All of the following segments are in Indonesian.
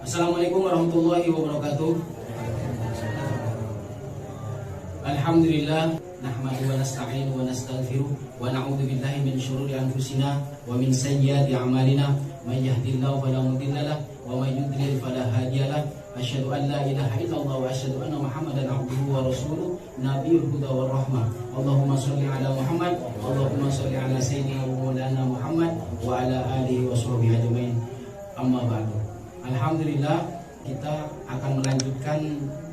Assalamualaikum warahmatullahi wabarakatuh. Alhamdulillah, nahmadu wa nasta'inu wa nastaghfiruh wa na'udzu billahi min syururi anfusina wa min sayyiati a'malina. May yahdihillahu fala mudilla lahu wa may yudlil fala hadiya lahu. Asyhadu an la ilaha illallah wa asyhadu anna Muhammadan abduhu wa rasuluh, nabiyul huda war rahmah. Allahumma shalli ala Muhammad, Allahumma shalli ala sayyidina wa maulana Muhammad wa ala alihi wa sahbihi ajmain. Amma ba'du. Alhamdulillah, kita akan melanjutkan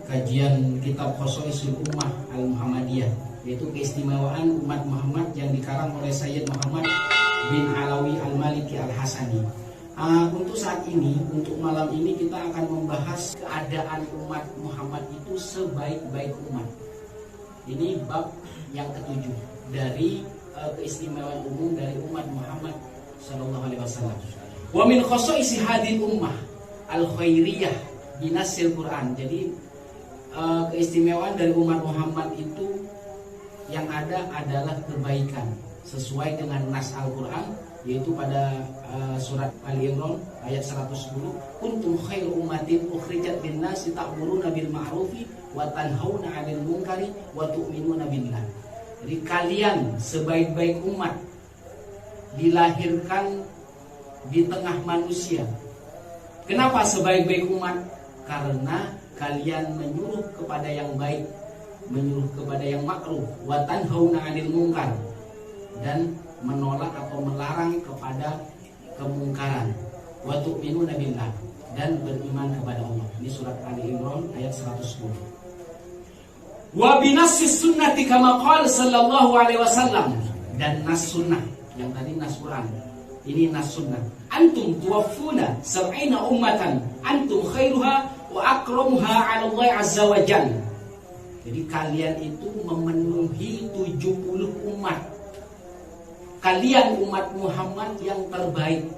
kajian kitab Khosaisul Ummah Al-Muhammadiyah, yaitu keistimewaan umat Muhammad yang dikarang oleh Sayyid Muhammad bin Alawi Al-Maliki Al-Hasani. Untuk saat ini, untuk malam ini kita akan membahas keadaan umat Muhammad itu sebaik-baik umat. Ini bab yang ketujuh dari keistimewaan umum dari umat Muhammad sallallahu alaihi wasallam. Wa min khosaisi hadil ummah al-khairiyah binasil Quran. Jadi keistimewaan dari umat Muhammad itu yang ada adalah kebaikan sesuai dengan nas Al-Quran, yaitu pada surat Ali Imran ayat 110, kuntum khairu ummatin ukhrijat lin-nasi ta'muruna bil ma'rufi wa tanhauna 'anil munkari wa tu'minuna billah. Jadi kalian sebaik-baik umat dilahirkan di tengah manusia. Kenapa sebaik-baik umat? Karena kalian menyuruh kepada yang baik, menyuruh kepada yang makruh, wa tanhauna 'anil munkar, dan menolak atau melarang kepada kemungkaran, wa tu'minuna billah, dan beriman kepada Allah. Ini surat Ali Imran ayat 110. Wa binassis sunnati kama qala sallallahu alaihi wasallam, dan nas sunnah, yang tadi nas Quran, ini nas sunnah. Antum tuwaffuna sab'ina ummatan antum khairuha wa akramuha 'ala Allah azza wa jalla. Jadi kalian itu memenuhi 70 umat. Kalian umat Muhammad yang terbaik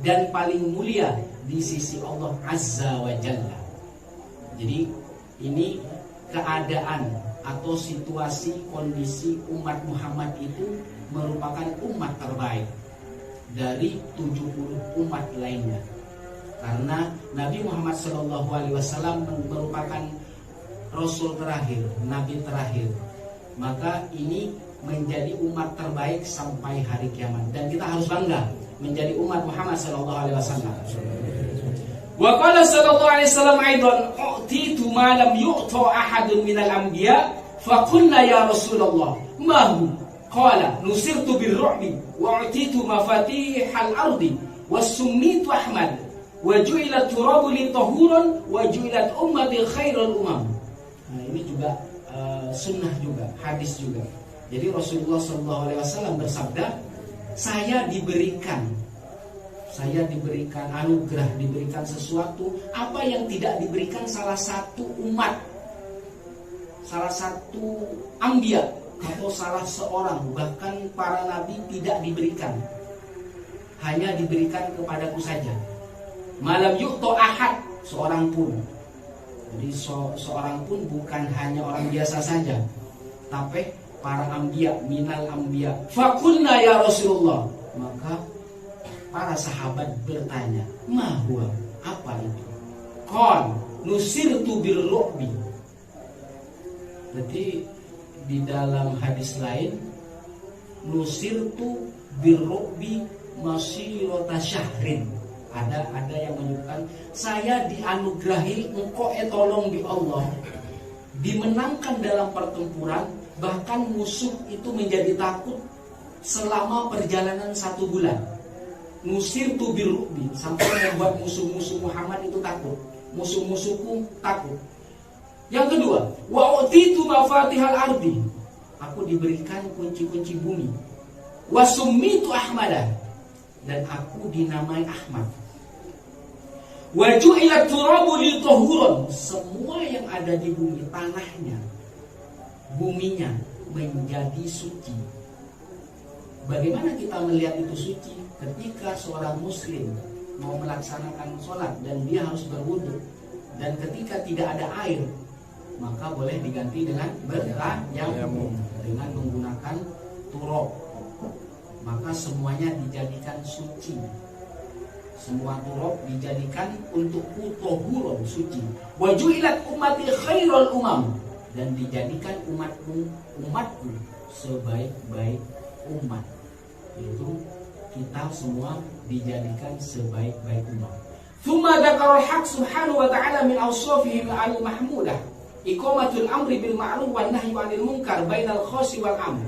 dan paling mulia di sisi Allah azza wa jalla. Jadi ini keadaan atau situasi kondisi umat Muhammad itu merupakan umat terbaik dari 70 umat lainnya. Karena Nabi Muhammad SAW merupakan Rasul terakhir, Nabi terakhir. Maka ini menjadi umat terbaik sampai hari kiamat. Dan kita harus bangga menjadi umat Muhammad SAW. Wa qala sallallahu alaihi wasallam aidan, u'titu ma lam yu'ta ahadun minal anbiya, fa qulna ya Rasulullah, ma hu? Qala nusirtu bir-ru'bi wa u'titu mafatihal ardi wa summitu Ahmad wa ju'ilat turabu li tahuran wa ju'ilat ummati khairul umam. Nah, ini juga sunnah juga, hadis juga. Jadi Rasulullah SAW bersabda, saya diberikan anugerah, diberikan sesuatu apa yang tidak diberikan salah satu umat, salah satu anbiya, atau salah seorang, bahkan para nabi tidak diberikan. Hanya diberikan kepadaku saja. Malam yu'to ahad, seorang pun. Jadi seorang pun bukan hanya orang biasa saja, tapi para anbiya, minal anbiya. Fakulna ya Rasulullah. Maka para sahabat bertanya, ma huwa? Apa itu? Qal nusirtu bir-ru'bi. Berarti di dalam hadis lain, nusirtu bir-ru'bi masirata syahrin. Ada yang menyebutkan, saya dianugerahi engkau tolong di Allah, dimenangkan dalam pertempuran, bahkan musuh itu menjadi takut selama perjalanan 1 bulan. Nusirtu bir-ru'bi, sampai membuat musuh-musuh Muhammad itu takut, musuh-musuhku takut. Yang kedua, wa utitu mafatihal ardi, aku diberikan kunci-kunci bumi. Wa summitu Ahmada, dan aku dinamai Ahmad. Wa ju'ilat turabu li tahuran, semua yang ada di bumi, tanahnya, buminya menjadi suci. Bagaimana kita melihat itu suci? Ketika seorang muslim mau melaksanakan sholat dan dia harus berwudu, dan ketika tidak ada air, maka boleh diganti dengan bertayamum, dengan menggunakan turab. Maka semuanya dijadikan suci. semua turab dijadikan untukku tohuron, suci. Wa ju'ilat ummati khairul umam, dan dijadikan umatku sebaik-baik umat. Yaitu kita semua dijadikan sebaik-baik umat. Tsumma dzakara al-haq subhanahu wa ta'ala min awsafihi al-mahmudah iqamatul amri bil ma'ruf wan nahyi 'anil munkar bainal khassi wal 'am.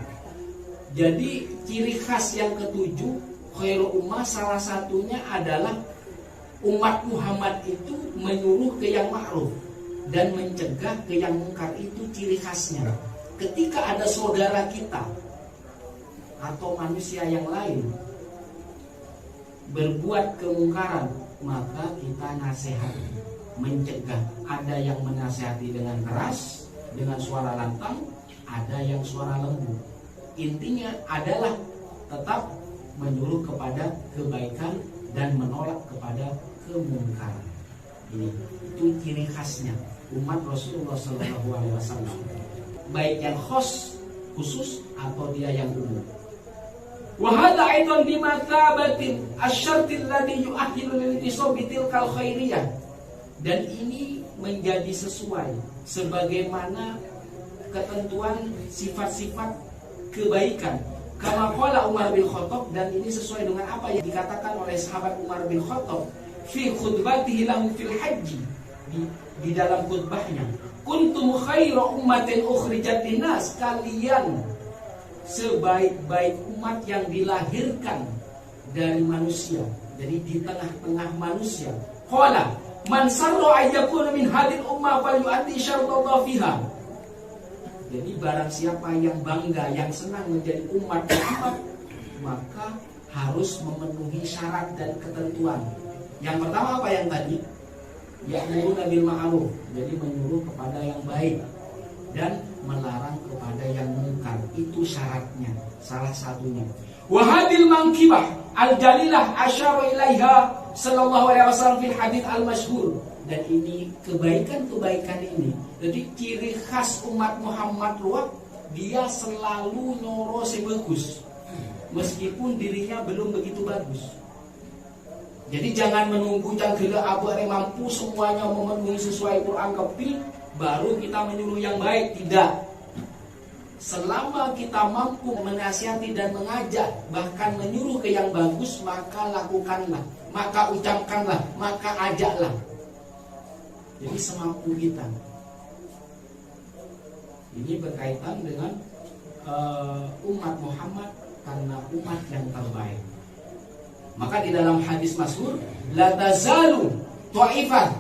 Jadi ciri khas yang ketujuh khairul ummah salah satunya adalah umat Muhammad itu menyuruh ke yang ma'ruf dan mencegah ke yang munkar. Itu ciri khasnya. Ketika ada saudara kita atau manusia yang lain berbuat kemungkaran, maka kita nasihati, mencegah. Ada yang menasihati dengan keras, dengan suara lantang, ada yang suara lembut. Intinya adalah tetap menyuruh kepada kebaikan dan menolak kepada kemungkaran. Itu ciri khasnya umat Rasulullah SAW. Baik yang khusus atau dia yang umum. Wa hadza aidan bi mathabatin asy-syartil ladzi yu'ahhilu lil intisab tilkal khairiyah. Dan ini menjadi sesuai sebagaimana ketentuan sifat-sifat kebaikan. Kama qala Umar bin Khattab, dan ini sesuai dengan apa yang dikatakan oleh sahabat Umar bin Khattab fi khutbatihi lahu fil haji, di dalam khutbahnya, kuntum khaira ummatin ukhrijat linnas, kalian sebaik-baik umat yang dilahirkan dari manusia, jadi di tengah-tengah manusia. Qala man sarra ayyakuna min hadil ummah falyu'addi syartallah fiha. Jadi barang siapa yang bangga, yang senang menjadi umat Muhammad, maka harus memenuhi syarat dan ketentuan. Yang pertama apa yang tadi? Ya'muruna bil ma'ruf, jadi menyuruh kepada yang baik dan melarang kepada yang munkar. Itu syaratnya, salah satunya. Wa hadil manqibah al-jalilah asyara ilaiha sallallahu alaihi wasallam fil hadits al-masyhur. Dan ini kebaikan-kebaikan ini, jadi ciri khas umat Muhammad luar, dia selalu nyoro sebagus meskipun dirinya belum begitu bagus. Jadi jangan menunggu canggila abu mampu semuanya memenuhi sesuai Quran kepil baru kita menyuruh yang baik. Tidak. Selama kita mampu menasihati dan mengajak, bahkan menyuruh ke yang bagus, maka lakukanlah, maka ucapkanlah, maka ajaklah. Jadi semampu kita. Ini berkaitan dengan umat Muhammad karena umat yang terbaik. Maka di dalam hadis masyhur, la tazalu ta'ifah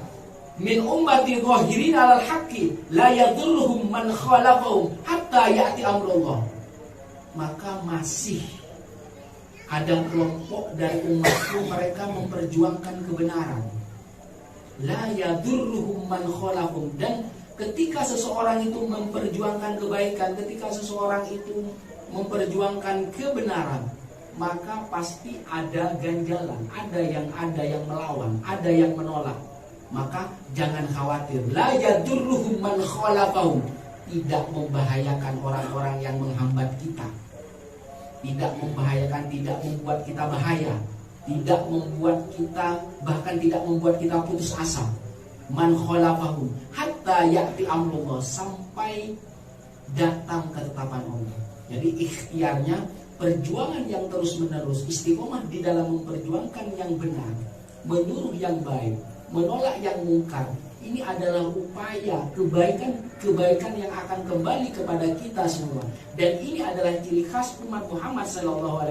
min ummati zahirin 'alal haqqi la yadurruhum man khalafahum hatta ya'ti amrullah. Maka masih ada kelompok dari umatku, mereka memperjuangkan kebenaran. La yadurruhum man khalafahum. Dan ketika seseorang itu memperjuangkan kebaikan, ketika seseorang itu memperjuangkan kebenaran, maka pasti ada ganjalan, ada yang melawan, ada yang menolak. Maka jangan khawatir. La yadurruhum man khalafahum. Tidak membahayakan orang-orang yang menghambat kita. Tidak membahayakan, tidak membuat kita bahaya. Tidak membuat kita, bahkan tidak membuat kita putus asa. Man khalafahum hatta ya'ti amrullah, sampai datang ketetapan Allah. Jadi ikhtiarnya perjuangan yang terus menerus, istiqomah di dalam memperjuangkan yang benar, menyuruh yang baik, menolak yang mungkar. Ini adalah upaya kebaikan yang akan kembali kepada kita semua. Dan ini adalah ciri khas umat Muhammad SAW.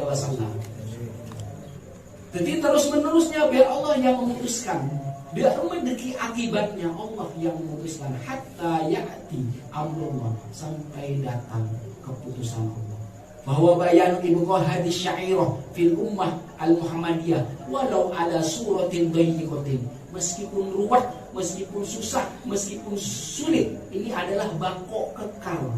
Jadi terus menerusnya biar Allah yang memutuskan, biar mendeki akibatnya Allah yang memutuskan. Hatta ya'ti amrullah, sampai datang keputusan Allah. Bahwa bayan ibqah hadis syairah fil ummah al-Muhammadiyah walau ala suratin dayyiqatin. Meskipun ruwet, meskipun susah, meskipun sulit, ini adalah bangkok kekal.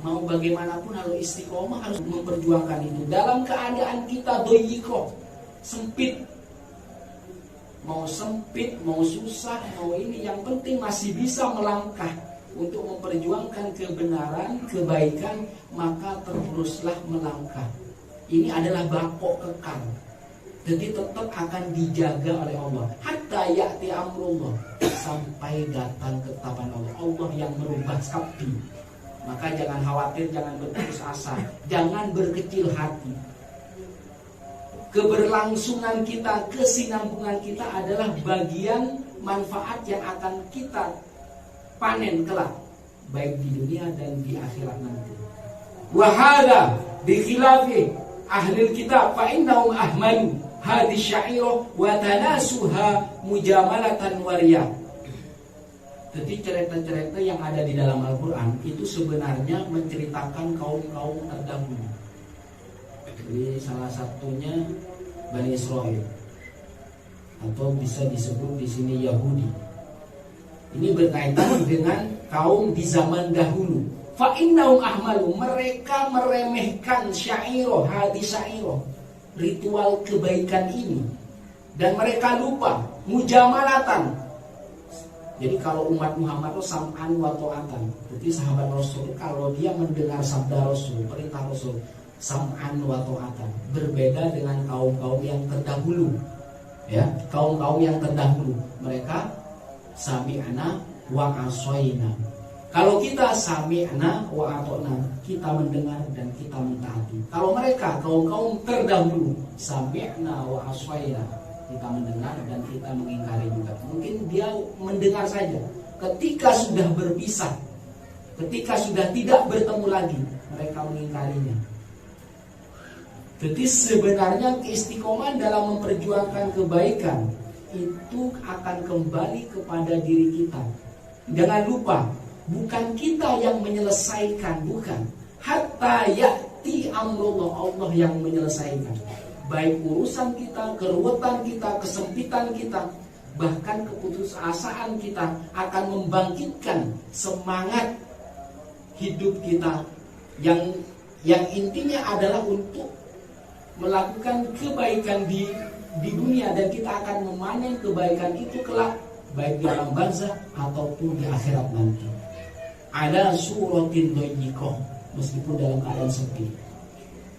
Mau bagaimanapun harus istiqomah, harus memperjuangkan itu. Dalam keadaan kita dayyiqah, sempit. Mau sempit, mau susah, mau ini, yang penting masih bisa melangkah untuk memperjuangkan kebenaran, kebaikan, maka teruslah melangkah. Ini adalah bangkok kekal. Jadi tetap akan dijaga oleh Allah. Hatta ya'ti amrullah, sampai datang ketetapan Allah. Allah yang merubah sabdi. Maka jangan khawatir, jangan berputus asa, jangan berkecil hati. Keberlangsungan kita, kesinambungan kita adalah bagian manfaat yang akan kita panen kelak, baik di dunia dan di akhirat nanti. Wahada bikhilafi ahlil kitab fa innahum ahmalu hadis syairah wa tanasuha mujamalatan waria. Jadi cerita-cerita yang ada di dalam Al-Quran itu sebenarnya menceritakan kaum-kaum terdahulu. Jadi salah satunya Bani Israel, atau bisa disebut di sini Yahudi. Ini berkaitan dengan kaum di zaman dahulu. Fa innahum ahmalu, mereka meremehkan syairah, hadis syairah, ritual kebaikan ini, dan mereka lupa mujamalatan. Jadi kalau umat Muhammad itu sam'an wa ta'atan. Jadi sahabat Rasul kalau dia mendengar sabda Rasul, perintah Rasul, sam'an wa ta'atan. Berbeda dengan kaum-kaum yang terdahulu. Ya, kaum-kaum yang terdahulu, mereka sami'na wa asoina. Kalau kita sami'na wa ata'na, kita mendengar dan kita mentaati. Kalau mereka kaum-kaum terdahulu, sami'na wa asoina, kita mendengar dan kita mengingkari juga. Mungkin dia mendengar saja. Ketika sudah berpisah, ketika sudah tidak bertemu lagi, mereka mengingkarinya. Jadi sebenarnya keistiqomahan dalam memperjuangkan kebaikan itu akan kembali kepada diri kita. Jangan lupa, bukan kita yang menyelesaikan, bukan. Hatta ya'ti amrullah, Allah yang menyelesaikan. Baik urusan kita, keruwetan kita, kesempitan kita, bahkan keputusasaan kita akan membangkitkan semangat hidup kita yang intinya adalah untuk melakukan kebaikan di dunia, dan kita akan memanen kebaikan itu kelak baik di alam barzah ataupun di akhirat nanti. Ada suratin doyikoh, meskipun dalam keadaan sepi.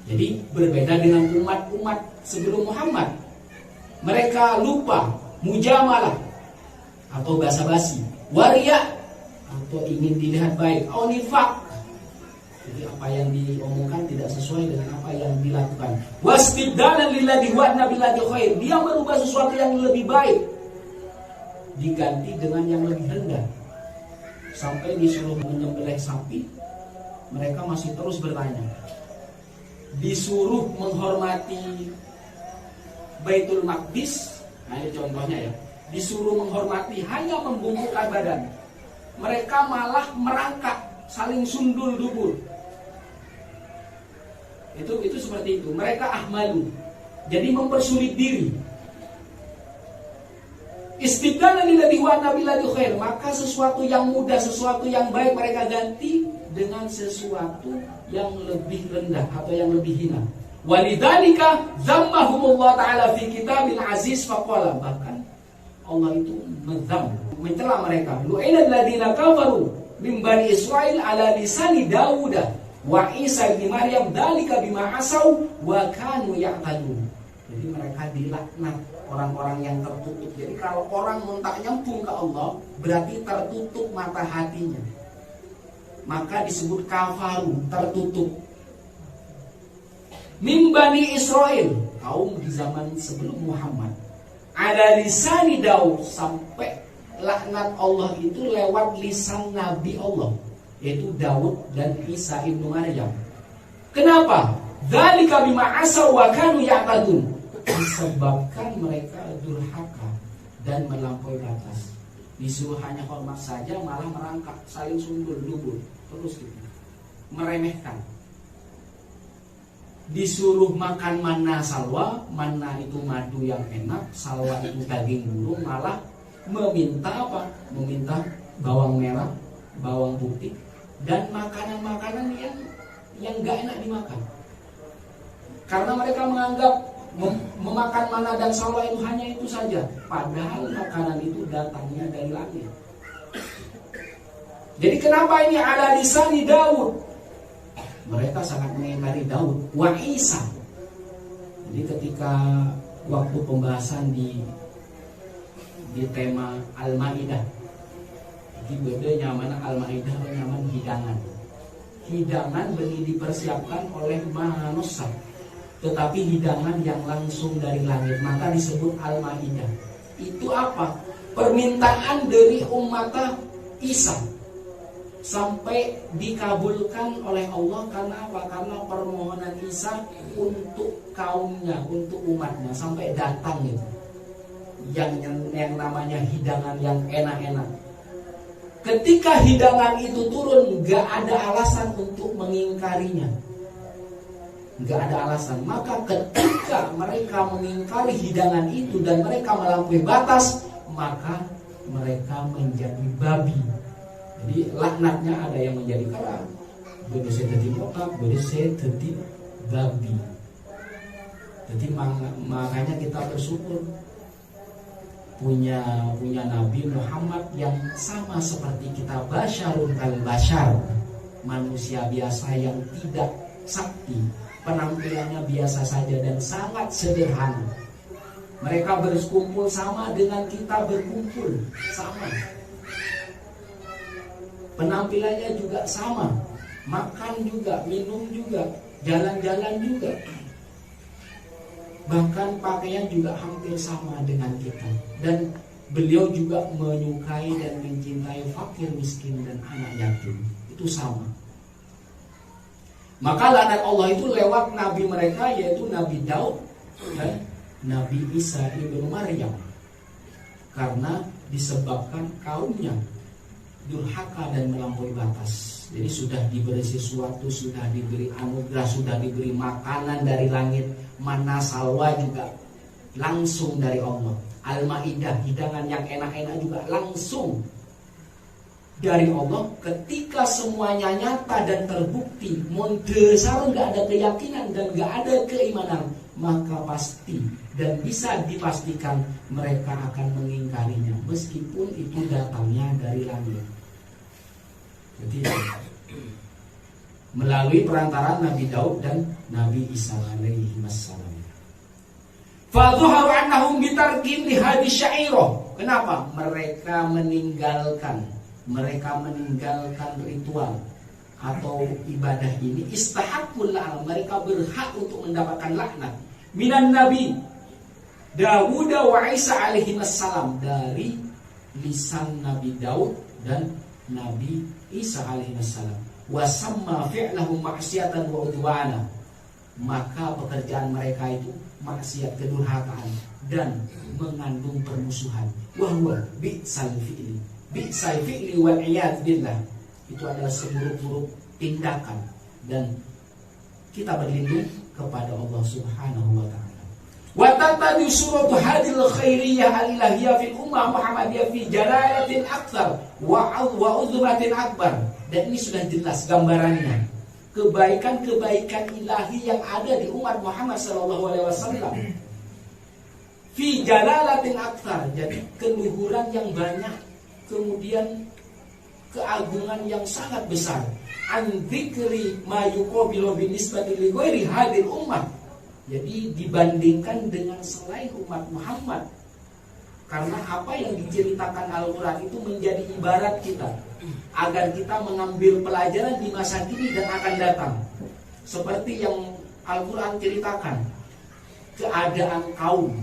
Jadi berbeda dengan umat-umat sebelum Muhammad. Mereka lupa mujamalah atau basa-basi, waria atau ingin dilihat baik, nifaq. Jadi apa yang diomongkan tidak sesuai dengan apa yang dilakukan. Wastibdalan lilladzi huwa nabilladzi khair. Dia merubah sesuatu yang lebih baik diganti dengan yang lebih rendah. Sampai disuruh menyembelih sapi, mereka masih terus bertanya. Disuruh menghormati Baitul Maqdis, nah ini contohnya ya, disuruh menghormati hanya membungkukkan badan, mereka malah merangkak, saling sundul dubur. Itu seperti itu. Mereka ahmalu, jadi mempersulit diri. Istibdalan lilladzi huwa nabilladzi khair, maka sesuatu yang mudah, sesuatu yang baik mereka ganti dengan sesuatu yang lebih rendah atau yang lebih hina. Walidzalika zammahumullah ta'ala fi kitabil aziz faqala, bahkan Allah itu mencela mereka. Lu'inal ladzina kafaru min bani Israil ala lisani Dawud wa Isa bin Maryam dzalika bima asaw wa kanu ya'tadun. Jadi mereka dilaknat, orang-orang yang tertutup. Jadi kalau orang mentak nyambung ke Allah, berarti tertutup mata hatinya. Maka disebut kafaru, tertutup. Min bani Israel, kaum di zaman sebelum Muhammad. Ada lisani Daud, sampai laknat Allah itu lewat lisan Nabi Allah, yaitu Daud dan Isa ibnu Maryam. Kenapa? Dzalika bima asaw wa kanu ya'tadun. Disebabkan mereka durhaka dan melampaui batas. Disuruh hanya hormat saja malah merangkak, saling sundul dubur, terus gitu, meremehkan. Disuruh makan manna salwa, manna itu madu yang enak, salwa itu daging burung, malah meminta apa? Meminta bawang merah, bawang putih, dan makanan-makanan yang gak enak dimakan. Karena mereka menganggap memakan manna dan salwa itu hanya itu saja, padahal makanan itu datangnya dari langit. Jadi kenapa ini ada lisani Daud? Mereka sangat mengingkari Daud wa Isa. Jadi ketika waktu pembahasan di tema Al-Maidah. Jadi beda nyaman Al-Maidah atau nyaman hidangan. Hidangan beli dipersiapkan oleh manusia, tetapi hidangan yang langsung dari langit maka disebut Al-Maidah. Itu apa? Permintaan dari umat Isa sampai dikabulkan oleh Allah. Karena apa? Karena permohonan Isa untuk kaumnya, untuk umatnya sampai datang gitu. Yang namanya hidangan yang enak-enak. Ketika hidangan itu turun, gak ada alasan untuk mengingkarinya. Gak ada alasan. Maka ketika mereka mengingkari hidangan itu dan mereka melampaui batas, maka mereka menjadi babi. Jadi laknatnya ada yang menjadi kera, beda saya jadi mokap, beda saya jadi babi. Jadi makanya kita bersyukur punya Nabi Muhammad yang sama seperti kita, basyarun kal basyar, manusia biasa yang tidak sakti, penampilannya biasa saja dan sangat sederhana. Mereka berkumpul sama dengan kita berkumpul sama, penampilannya juga sama, makan juga, minum juga, jalan-jalan juga, bahkan pakaian juga hampir sama dengan kita. Dan beliau juga menyukai dan mencintai fakir, miskin, dan anak yatim. Itu sama. Maka laknat Allah itu lewat nabi mereka, yaitu Nabi Daud dan Nabi Isa ibnu Maryam, karena disebabkan kaumnya durhaka dan melampaui batas. Jadi sudah diberi sesuatu, sudah diberi anugerah, sudah diberi makanan dari langit, mana salwa juga langsung dari Allah. Al-Maidah, hidangan yang enak-enak juga langsung dari Allah. Ketika semuanya nyata dan terbukti, mondesar nggak ada keyakinan dan nggak ada keimanan, maka pasti dan bisa dipastikan mereka akan mengingkarinya, meskipun itu datangnya dari langit. Jadi melalui perantaraan Nabi Daud dan Nabi Isa alaihi wassalam. Fadhuharu annahum bitarkin li hadis syairah. Kenapa? Mereka meninggalkan ritual atau ibadah ini. Istahaqul la'an, mereka berhak untuk mendapatkan laknat. Minan Nabi Dawud wa Isa alaihi wassalam, dari lisan Nabi Daud dan Nabi Isa alaihi wassalam. Wa samma fi'lahu ma'siyatan wa udwana, maka pekerjaan mereka itu maksiat, kedurhakaan dan mengandung permusuhan. Wa huwa bi'sal fi'li wal iyad billah, itu adalah seburuk-buruk tindakan dan kita berlindung kepada Allah Subhanahu wa taala. Wa tatabi suratu hadil khairiyah al-ilahiyah fil ummah Muhammadiyah fi jalalatin akthar wa uzmatin akbar. Dan ini sudah jelas gambarannya, kebaikan-kebaikan ilahi yang ada di umat Muhammad SAW. Fi jalalatin akthar, jadi keluhuran yang banyak, kemudian keagungan yang sangat besar. An dzikri ma yuqabilu bin nisbati li ghairi hadil ummah, jadi dibandingkan dengan selain umat Muhammad. Karena apa yang diceritakan Al-Quran itu menjadi ibarat kita, agar kita mengambil pelajaran di masa kini dan akan datang. Seperti yang Al-Quran ceritakan keadaan kaum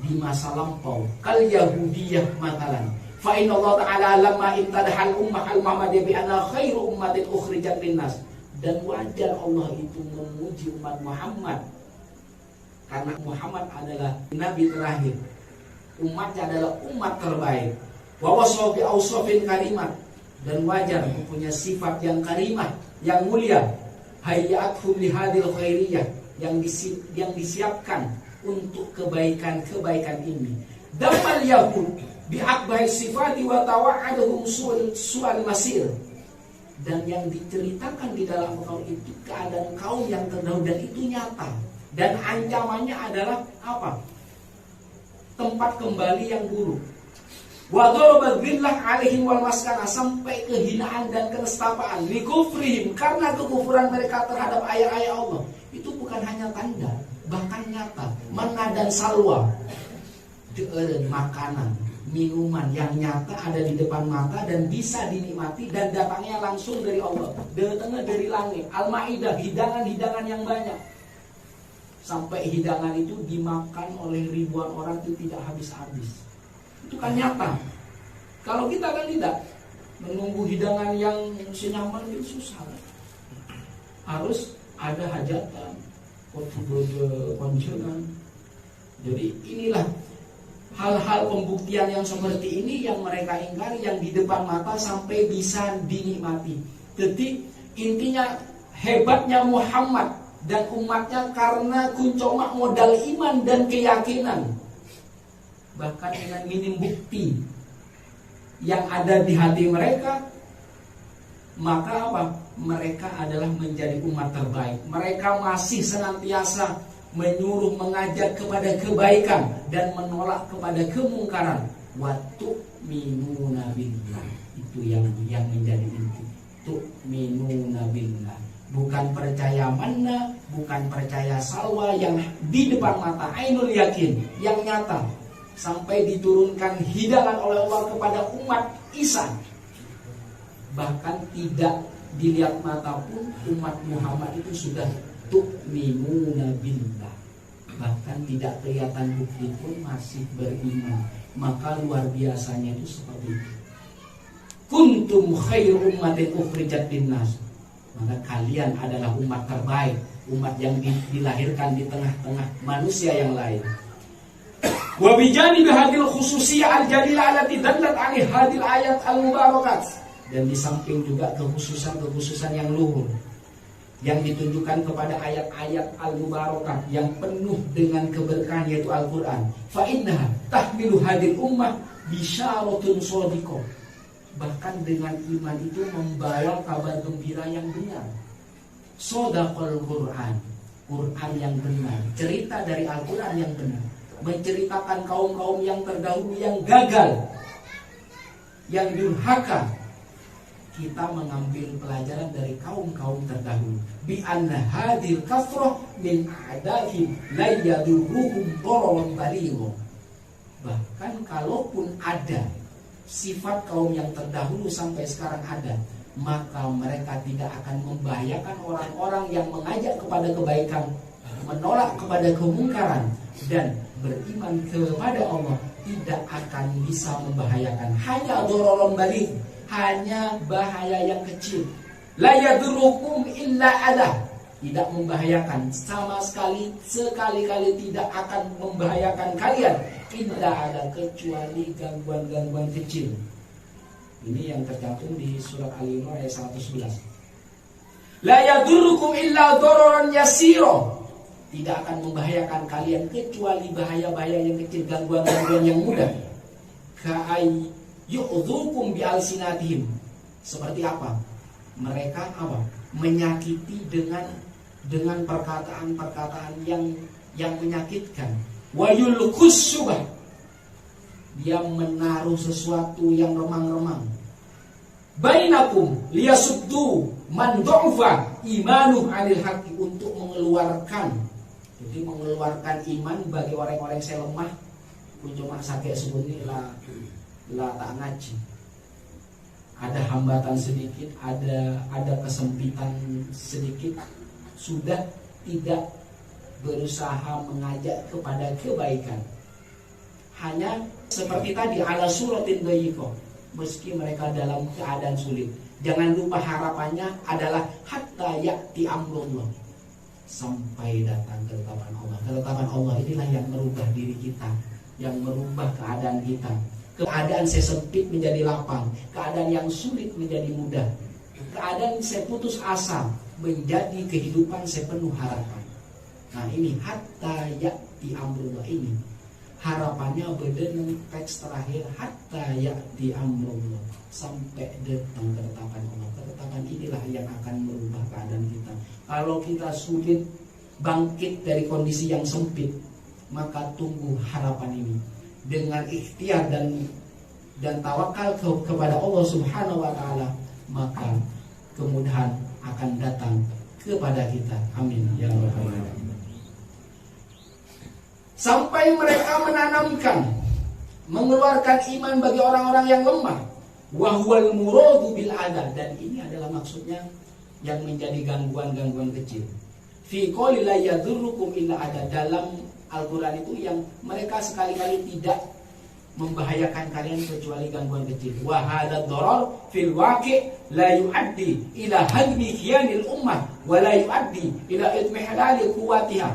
di masa lampau, kal Yahudiyah matalan. Fa inna Allah Ta'ala lamma imtadahal ummah al-Muhammadiyah bi anna khairu ummatin ukhrijat linnas. Dan wajar Allah itu memuji umat Muhammad, karena Muhammad adalah nabi terakhir, umatnya adalah umat terbaik. Wa wasfi awsafin karimat, dan wajar mempunyai sifat yang karimah, yang mulia. Hayyatuhum li hadil khairiyah, yang disiapkan untuk kebaikan-kebaikan ini. Damal yahud bi akbahi sifati wa tawa'aduhum su'al masir. Dan yang diceritakan di dalam Al-Quran itu keadaan kaum yang terdahulu, dan itu nyata. Dan ancamannya adalah apa? Tempat kembali yang buruk. Wa daraba dzillah alaihim wal maskana, sampai kehinaan dan kenestapaan. Li kufrihim, karena kekufuran mereka terhadap ayat-ayat Allah. Itu bukan hanya tanda, bahkan nyata, manna dan salwa, makanan, minuman yang nyata ada di depan mata dan bisa dinikmati dan datangnya langsung dari Allah, datangnya dari langit. Al-Maidah, hidangan-hidangan yang banyak, sampai hidangan itu dimakan oleh ribuan orang itu tidak habis-habis. Itu kan nyata. Kalau kita kan tidak, menunggu hidangan yang senyaman itu susah. Harus ada hajatan, konjengan. Jadi inilah hal-hal pembuktian yang seperti ini yang mereka ingkari, yang di depan mata sampai bisa dinikmati. Jadi intinya hebatnya Muhammad dan umatnya karena kuncomak modal iman dan keyakinan. Bahkan dengan minim bukti yang ada di hati mereka, maka apa? Mereka adalah menjadi umat terbaik. Mereka masih senantiasa menyuruh, mengajak kepada kebaikan dan menolak kepada kemungkaran. Wa tu'minuna billah. Itu yang menjadi inti. Tu'minuna billah. Bukan percaya manna, bukan percaya salwa yang di depan mata, ainul yakin, yang nyata. Sampai diturunkan hidangan oleh Allah kepada umat Isa. Bahkan tidak dilihat mata pun umat Muhammad itu sudah tu'minuna billah. Bahkan tidak kelihatan bukti pun masih beriman. Maka luar biasanya itu seperti itu. Kuntum khairu ummatin ukhrijat linnas. Maka kalian adalah umat terbaik, umat yang dilahirkan di tengah-tengah manusia yang lain. Wa bijanibi hadil khususiyah al-jalilah allati dallat 'alaihi hadil ayat al-mubarakat. Dan di samping juga kekhususan yang luhur yang ditunjukkan kepada ayat-ayat al-mubarakat yang penuh dengan keberkahan, yaitu Al-Qur'an. Fa innaha tahmilu hadil ummah bisyaratun shadiqah. Bahkan dengan iman itu membawa kabar gembira yang benar. Shadaqal Qur'an, Quran yang benar, cerita dari Al-Qur'an yang benar, menceritakan kaum-kaum yang terdahulu yang gagal, yang durhaka. Kita mengambil pelajaran dari kaum-kaum terdahulu. Bi anna hadil kafrah min a'dahim la yadurruhum dararan baligha. Bahkan kalaupun ada sifat kaum yang terdahulu sampai sekarang ada, maka mereka tidak akan membahayakan orang-orang yang mengajak kepada kebaikan, menolak kepada kemungkaran, dan beriman kepada Allah. Tidak akan bisa membahayakan. Hanya dararan baligh, hanya bahaya yang kecil. La yadurrukum illa adha. Tidak membahayakan sama sekali, sekali-kali tidak akan membahayakan kalian. Illa ada, kecuali gangguan-gangguan kecil. Ini yang tercantum di surat Al-Imran ayat 111. La yadurrukum illa dararan yasira. Tidak akan membahayakan kalian kecuali bahaya-bahaya yang kecil, gangguan-gangguan yang mudah. Ka'ay yu'dhukum bi'alsinatihim. Seperti apa? Mereka apa? Menyakiti dengan perkataan-perkataan yang menyakitkan. Wa yulqus syubah. Dia menaruh sesuatu yang remang-remang. Bainakum liyasuddu man du'fa imanuh 'anil haqqi, untuk mengeluarkan. Jadi mengeluarkan iman bagi orang-orang yang lemah. Pun cuma sakit sebunyi lah tak ngaji. Ada hambatan sedikit, ada kesempitan sedikit, sudah tidak berusaha mengajak kepada kebaikan. Hanya seperti tadi ala suratin dhayiqah, meski mereka dalam keadaan sulit. Jangan lupa harapannya adalah hatta ya'ti amrullah, sampai datang ketetapan Allah. Ketetapan Allah inilah yang merubah diri kita, yang merubah keadaan kita. Keadaan saya sempit menjadi lapang, keadaan yang sulit menjadi mudah, keadaan saya putus asa menjadi kehidupan saya penuh harapan. Nah ini hatta ya'ti amrullah, ini harapannya berdasarkan teks terakhir hatta ya'ti amrullah, sampai datang ketetapan Allah. Ketetapan inilah yang akan merubah keadaan kita. Kalau kita sulit bangkit dari kondisi yang sempit, maka tunggu harapan ini. Dengan ikhtiar dan tawakal kepada Allah Subhanahu wa taala, maka kemudahan akan datang kepada kita. Amin ya rabbal alamin. sampai mereka menanamkan, mengeluarkan iman bagi orang-orang yang lemah. Wa huwal muradu bil ada, dan ini adalah maksudnya yang menjadi gangguan-gangguan kecil. Fi qouli la yadurrukum illa ada, dalam Al-Quran itu yang mereka sekali-kali tidak membahayakan kalian kecuali gangguan kecil. Wa hadha ad-darar fil waqi' la yu'addi ila hadmi khiyanil ummah wa la yu'addi ila itmihlali quwwatiha.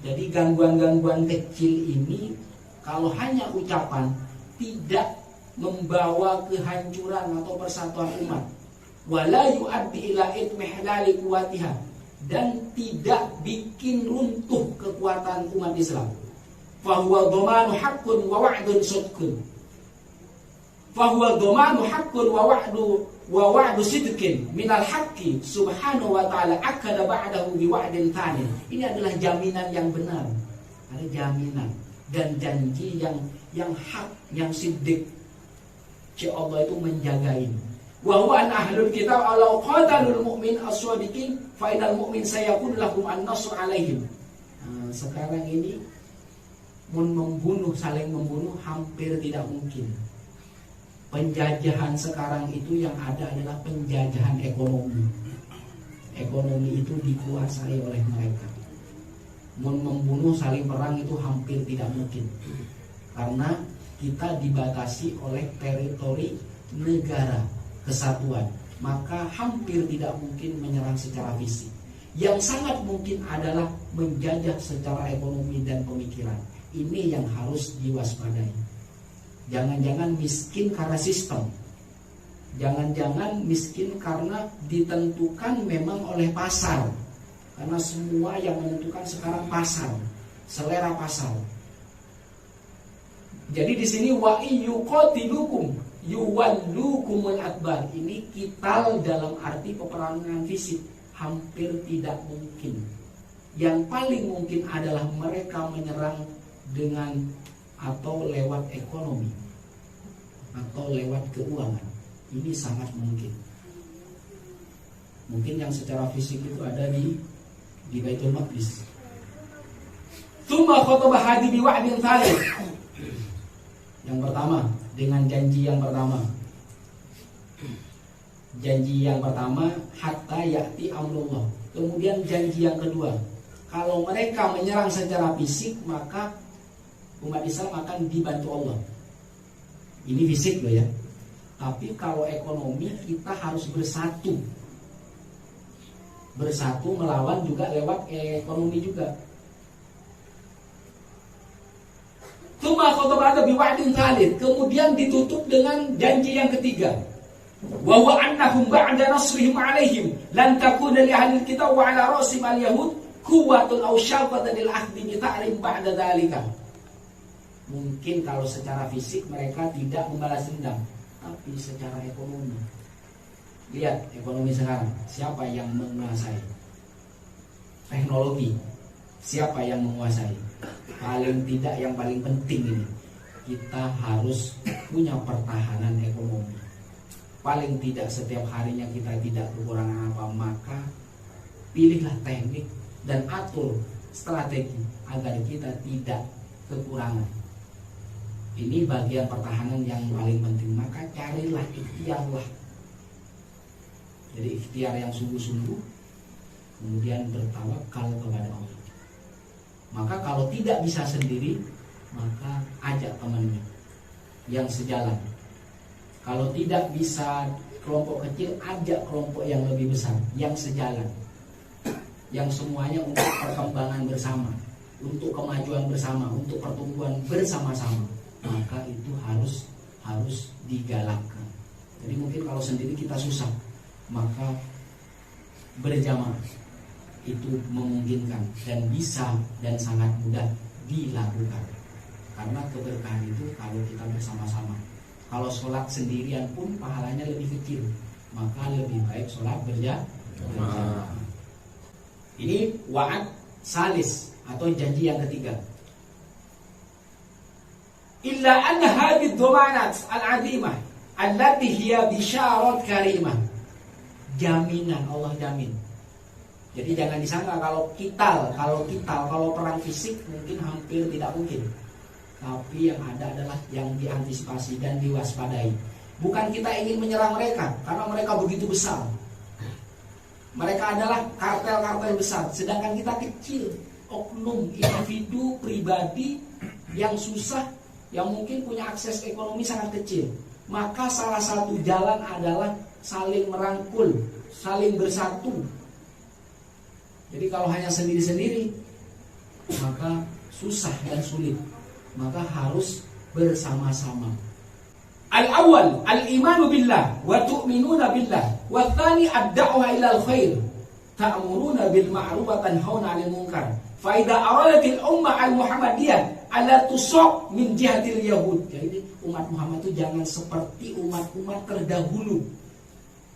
Jadi gangguan-gangguan kecil ini kalau hanya ucapan tidak membawa kehancuran atau persatuan umat. Wa la yu'addi ila itmihlali quwwatiha, dan tidak bikin runtuh kekuatan umat Islam. Fahuwa dhamanu haqqun wa wa'dun sidqun. Fahuwa dhamanu haqqun wa wa'du sidqin minal haqqi subhanahu wa ta'ala akada ba'dahu bi wa'din tani. Ini adalah jaminan yang benar. Ada jaminan dan janji yang hak, yang siddiq. Allah itu menjaga ini. Wa huwa an ahlul kitab alau qatalul mu'min as-sadiqin fa inal mu'min sayakun lahum an-nasr alaihim. Sekarang ini saling membunuh hampir tidak mungkin. Penjajahan sekarang itu yang ada adalah penjajahan ekonomi. Ekonomi itu dikuasai oleh mereka. Membunuh saling perang itu hampir tidak mungkin. Karena kita dibatasi oleh teritori negara kesatuan, maka hampir tidak mungkin menyerang secara fisik. Yang sangat mungkin adalah menjajah secara ekonomi dan pemikiran. Ini yang harus diwaspadai. Jangan-jangan miskin karena sistem. Jangan-jangan miskin karena ditentukan memang oleh pasar. Karena semua yang menentukan sekarang pasar, selera pasar. Jadi di sini wa yuqatilukum yuwallukumul adbar. Ini qital dalam arti peperangan fisik hampir tidak mungkin. Yang paling mungkin adalah mereka menyerang dengan atau lewat ekonomi atau lewat keuangan. Ini sangat mungkin. Mungkin yang secara fisik itu ada di Baitul Maqdis. Tsumma khataba hadi bi wa'din thalith. Yang pertama, dengan janji yang pertama. Janji yang pertama, hatta ya'ti amrullah. Kemudian janji yang kedua, kalau mereka menyerang secara fisik, maka umat Islam akan dibantu Allah. Ini fisik loh ya. Tapi kalau ekonomi, kita harus bersatu. Bersatu melawan juga lewat ekonomi juga. Kemudian ditutup dengan janji yang ketiga. Wa huwa annahum ba'da nasrihim 'alaihim lan takuna li ahli kitab wa 'ala rasim al-yahud quwwatun aw syafatan lil ahdi bi ta'rim ba'da dzalika. Mungkin kalau secara fisik mereka tidak membalas dendam, tapi secara ekonomi. Lihat ekonomi sekarang, siapa yang menguasai? Teknologi. Siapa yang menguasai? Paling tidak yang paling penting ini, kita harus punya pertahanan ekonomi. Paling tidak setiap harinya kita tidak kekurangan apa, maka pilihlah teknik dan atur strategi agar kita tidak kekurangan. Ini bagian pertahanan yang paling penting. Maka carilah ikhtiarlah. Jadi ikhtiar yang sungguh-sungguh, kemudian bertawakal kepada Allah. Maka kalau tidak bisa sendiri, maka ajak temannya yang sejalan. Kalau tidak bisa kelompok kecil, ajak kelompok yang lebih besar, yang sejalan, yang semuanya untuk perkembangan bersama, untuk kemajuan bersama, untuk pertumbuhan bersama-sama. Maka itu harus digalakkan. Jadi mungkin kalau sendiri kita susah, maka berjamaah itu memungkinkan dan bisa dan sangat mudah dilakukan. Karena keberkahan itu kalau kita bersama-sama. Kalau sholat sendirian pun pahalanya lebih kecil, maka lebih baik sholat berjamaah. Ini wa'ad salis atau janji yang ketiga. Illa anna hadhihi dhamanat al-'azimah allati hiya bisyarat karimah. Jaminan, Allah jamin. Jadi jangan disangka kalau perang fisik mungkin hampir tidak mungkin. Tapi yang ada adalah yang diantisipasi dan diwaspadai. Bukan kita ingin menyerang mereka karena mereka begitu besar. Mereka adalah kartel-kartel besar, sedangkan kita kecil, oknum, individu, pribadi yang susah, yang mungkin punya akses ekonomi sangat kecil. Maka salah satu jalan adalah saling merangkul, saling bersatu. Jadi kalau hanya sendiri-sendiri, maka susah dan sulit. Maka harus bersama-sama. Al-awwal al-imanu billah wa tu'minuna billah wa tsani ad-da'wah ila al-khair ta'muruna bil ma'ruf wa tanhauna 'anil munkar fa idza aradatil ummah al-muhammadiyah ala tusaq min jihatil yahud. Jadi umat Muhammad itu jangan seperti umat-umat terdahulu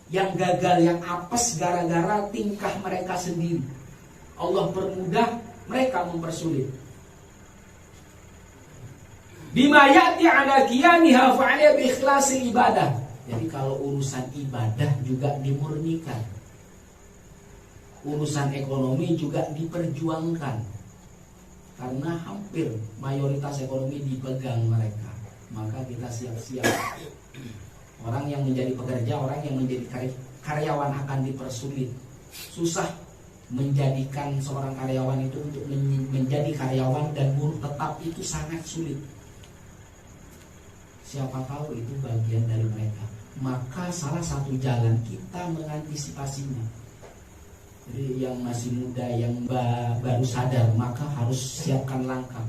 yang gagal, yang apes gara-gara tingkah mereka sendiri. Allah permudah, mereka mempersulit. Bima ya'ti 'ala qiyamiha fa'ala bi ikhlasil ibadah. Jadi kalau urusan ibadah juga dimurnikan. Urusan ekonomi juga diperjuangkan. Karena hampir mayoritas ekonomi dipegang mereka. Maka kita siap-siap. Orang yang menjadi pekerja, orang yang menjadi karyawan akan dipersulit. Susah menjadikan seorang karyawan itu untuk menjadi karyawan dan buruh tetap itu sangat sulit. Siapa tahu itu bagian dari mereka. Maka salah satu jalan kita mengantisipasinya. Jadi yang masih muda, yang baru sadar, maka harus siapkan langkah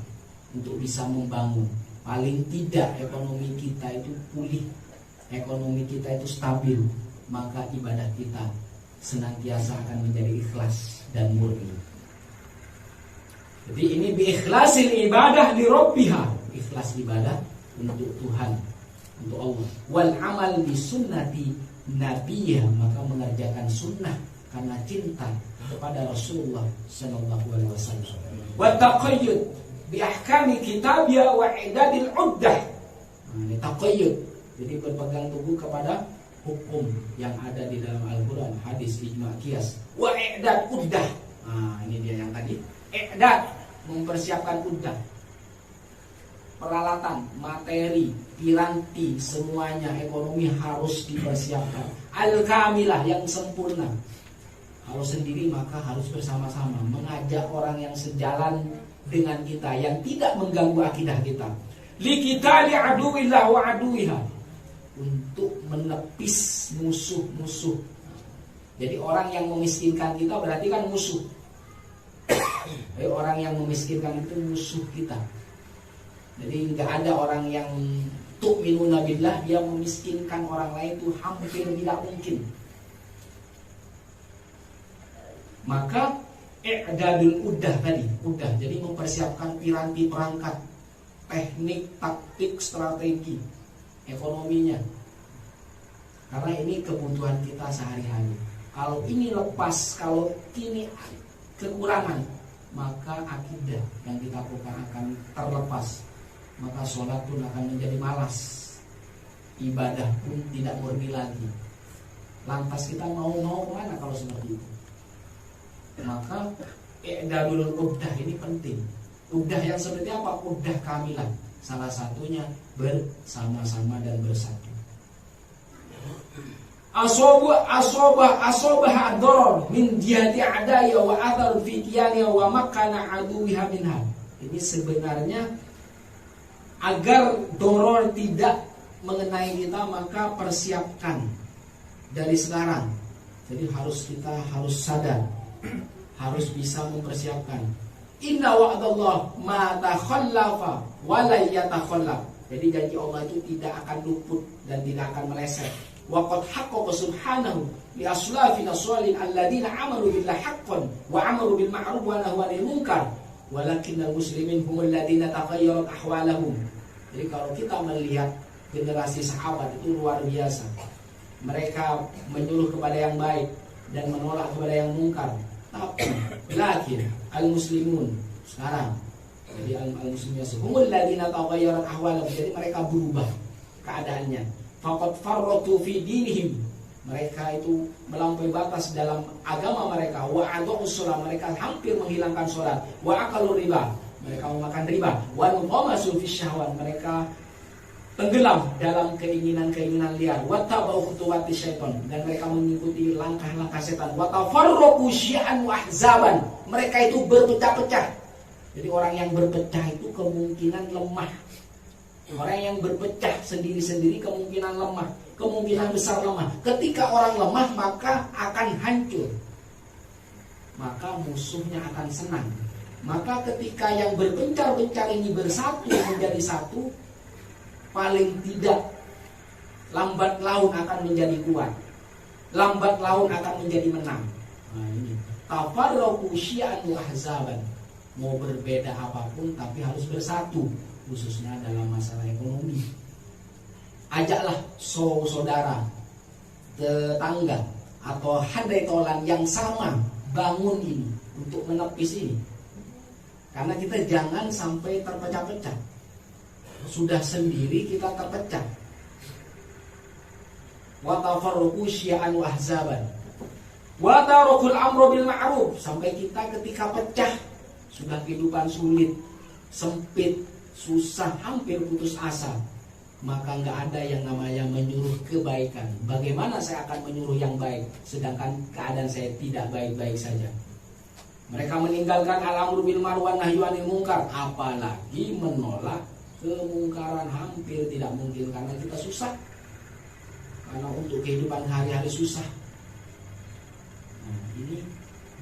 untuk bisa membangun. Paling tidak ekonomi kita itu pulih, ekonomi kita itu stabil, maka ibadah kita senantiasa akan menjadi ikhlas dan murni. Jadi ini bi ikhlasil ibadah li rabbiha, ikhlas ibadah untuk Tuhan, untuk Allah. Wal amal bi sunnati nabiyya, maka mengerjakan sunnah karena cinta kepada Rasulullah sallallahu alaihi wasallam. Wa taqayyud bi ahkami kitabiyya wa idadil uddah. Ini taqayyud, jadi berpegang teguh kepada hukum yang ada di dalam Al-Quran, hadis, ijma, qiyas. Wa i'dad uddah. Ini dia yang tadi. I'dad, mempersiapkan uddah. Peralatan, materi, piranti, semuanya ekonomi harus dipersiapkan. Al-kamilah, yang sempurna. Kalau sendiri maka harus bersama-sama mengajak orang yang sejalan dengan kita, yang tidak mengganggu akidah kita. Liqitali aduwillah wa aduwiha, untuk menepis musuh-musuh. Jadi orang yang memiskinkan kita berarti kan musuh. Orang yang memiskinkan itu musuh kita. Jadi nggak ada orang yang tu'minuna billah dia memiskinkan orang lain, itu hampir tidak mungkin. Maka i'dadul uddah tadi, uddah, jadi mempersiapkan piranti perangkat, teknik, taktik, strategi, ekonominya. Karena ini kebutuhan kita sehari-hari. Kalau ini lepas, kalau ini kekurangan, maka akidah yang kita lakukan akan terlepas. Maka sholat pun akan menjadi malas, ibadah pun tidak murni lagi. Lantas kita mau kemana kalau seperti itu? Maka i'dadul uddah ini penting. Uddah yang seperti apa? Uddah kamilan. Salah satunya bersama-sama dan bersatu. Asobah ad-darar min jihati adaya wa athar fi qiyaniha wa makana aduwiha minha. Ini sebenarnya agar doror tidak mengenai kita, maka persiapkan dari sekarang. Jadi kita harus sadar, harus bisa mempersiapkan. Inna wa'dallah ma takhallafa wa la yatakhallaf. Jadi janji Allah itu tidak akan luput dan tidak akan meleset. Wa qad haqqaqa subhanahu li aslafina shalin alladziina amalu billahi haqqan wa amaru bil ma'ruf wa nahaw 'anil munkar walakinnal muslimin humul ladziina taghayyarat ahwalahum. Jadi kalau kita melihat generasi sahabat itu luar biasa. Mereka menyuruh kepada yang baik dan menolak kepada yang mungkar. Tapi lakin al-muslimun sekarang, jadi al-muslimin humul ladziina taghayyarat ahwalahum, jadi mereka berubah keadaannya. Faqad farratu fi dinihim Mereka itu melampaui batas dalam agama mereka. Wa adza'us shalah, mereka hampir menghilangkan sholat. Wa akalu riba, mereka memakan riba. Wa nuqamasu fi syahwat, mereka tenggelam dalam keinginan-keinginan liar. Wa tabau khutuwati syaitan, dan mereka mengikuti langkah-langkah setan. Wa tafarraqu syi'an wa ahzaban, mereka itu berpecah-pecah. Jadi orang yang berpecah itu kemungkinan lemah. Orang yang berpecah sendiri-sendiri kemungkinan lemah, kemungkinan besar lemah. Ketika orang lemah maka akan hancur, maka musuhnya akan senang. Maka ketika yang berpencar-pencar ini bersatu menjadi satu, paling tidak lambat laun akan menjadi kuat, lambat laun akan menjadi menang. Nah ini tafarraqu syi'an wa ahzaban, mau berbeda apapun tapi harus bersatu, khususnya dalam masalah ekonomi. Ajaklah saudara, tetangga, atau handai tolan yang sama bangun ini untuk menepis ini. Karena kita jangan sampai terpecah-pecah. Sudah sendiri kita terpecah. Wa tafarraqu syi'an wa ahzaban. Wa tarakul amru bil ma'ruf, sampai kita ketika pecah sudah kehidupan sulit, sempit, susah, hampir putus asa, maka nggak ada yang namanya menyuruh kebaikan. Bagaimana saya akan menyuruh yang baik sedangkan keadaan saya tidak baik-baik saja? Mereka meninggalkan al-amru bil ma'ruf wan nahyu 'anil munkar, apalagi menolak kemungkaran hampir tidak mungkin karena kita susah. Karena untuk kehidupan hari-hari susah. Nah, ini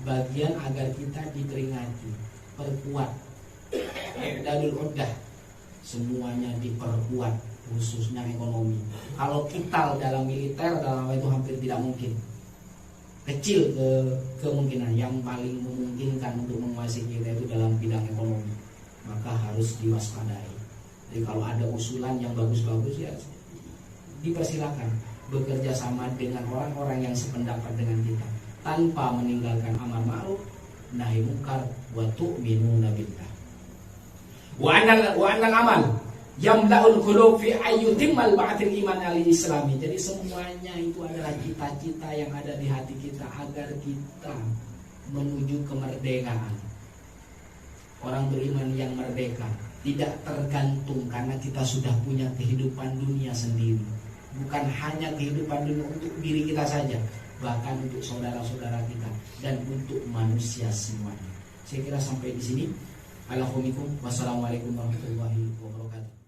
bagian agar kita diperingati, perkuat. Dalil uddah, semuanya diperkuat, khususnya ekonomi. Kalau kita dalam militer, dalam itu hampir tidak mungkin. Kecil kemungkinan. Yang paling memungkinkan untuk menguasai kita itu dalam bidang ekonomi, maka harus diwaspadai. Jadi kalau ada usulan yang bagus-bagus ya dipersilakan bekerja sama dengan orang-orang yang sependapat dengan kita, tanpa meninggalkan amar ma'ruf nahi munkar wa tu'minuna billah. Wa annal amal yamla'ul qulub fi ayyutimmal ba'atil iman al-islami. Jadi semuanya itu adalah cita-cita yang ada di hati kita agar kita menuju kemerdekaan. Orang beriman yang merdeka tidak tergantung karena kita sudah punya kehidupan dunia sendiri. Bukan hanya kehidupan dunia untuk diri kita saja, bahkan untuk saudara-saudara kita dan untuk manusia semuanya. Saya kira sampai di sini. Assalamualaikum warahmatullahi wabarakatuh.